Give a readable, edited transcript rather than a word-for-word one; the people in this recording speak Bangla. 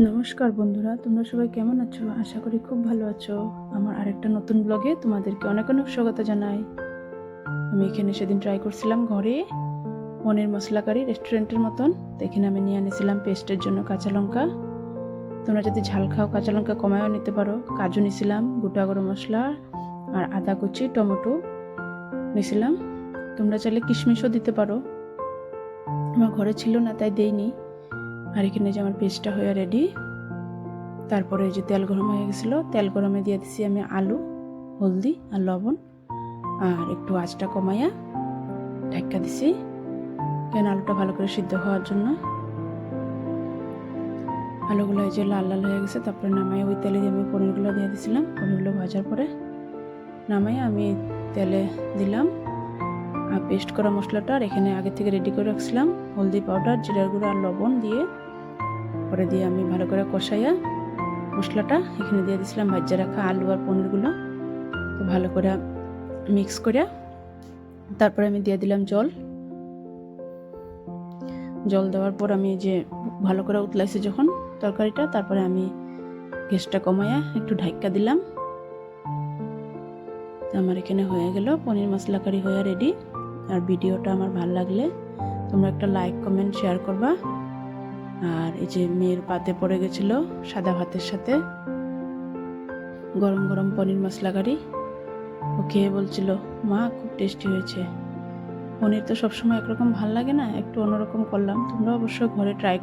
নমস্কার বন্ধুরা, তোমরা সবাই কেমন আছো? আশা করি খুব ভালো আছো। আমার আরেকটা নতুন ব্লগে তোমাদেরকে অনেক অনেক স্বাগত জানাই। আমি এখানে সেদিন ট্রাই করছিলাম ঘরে পনির মশলা কারি রেস্টুরেন্টের মতন। তো এখানে আমি নিয়ে আনিছিলাম পেস্টের জন্য কাঁচা লঙ্কা। তোমরা যদি ঝাল খাও কাঁচা লঙ্কা কমায়ও নিতে পারো। কাজু নিছিলাম, গোটা গরম মশলা আর আদা কুচি, টমেটো নিছিলাম। তোমরা চাইলে কিশমিশও দিতে পারো, আমার ঘরে ছিল না তাই দেইনি। আর এখানে যে আমার পেস্টটা হয়ে রেডি। তারপরে এই যে তেল গরম হয়ে গেছিলো, তেল গরমে দিয়ে দিছি আমি আলু, হলদি আর লবণ, আর একটু আঁচটা কমাইয়া ঢাকা দিছি, কেন আলুটা ভালো করে সিদ্ধ হওয়ার জন্য। আলুগুলো এই যে লাল লাল হয়ে গেছে, তারপরে নামাই ওই তেলে দিয়ে আমি পনিরগুলো দিয়ে দিছিলাম। পনিরগুলো ভাজার পরে নামাই আমি তেলে দিলাম আর পেস্ট করা মশলাটা আর এখানে আগে থেকে রেডি করে রাখছিলাম হলদি পাউডার, জিরার গুঁড়ো আর লবণ দিয়ে পরে দিয়ে আমি ভালো করে কষাইয়া মশলাটা এখানে দিয়ে দিয়েছিলাম ভাজা রাখা আলু আর পনিরগুলো। তো ভালো করে মিক্স করে তারপরে আমি দিয়ে দিলাম জল। জল দেওয়ার পর আমি যে ভালো করে উতলাইছি যখন তরকারিটা, তারপরে আমি গ্যাসটা কমাইয়া একটু ঢাকা দিলাম। আমার এখানে হয়ে গেল পনির মশলা কারি হয়ে রেডি। আর ভিডিওটা আমার ভালো লাগলে তোমরা একটা লাইক কমেন্ট শেয়ার করবা। আর এই যে মেয়ের পাতে পড়ে গেছিল সাদা ভাতের সাথে গরম গরম পনির মশলা কারি, ও খেয়ে বলছিল মা খুব টেস্টি হয়েছে। পনির তো সবসময় একরকম ভাল লাগে না, একটু অন্যরকম করলাম। তোমরা অবশ্যই ঘরে ট্রাই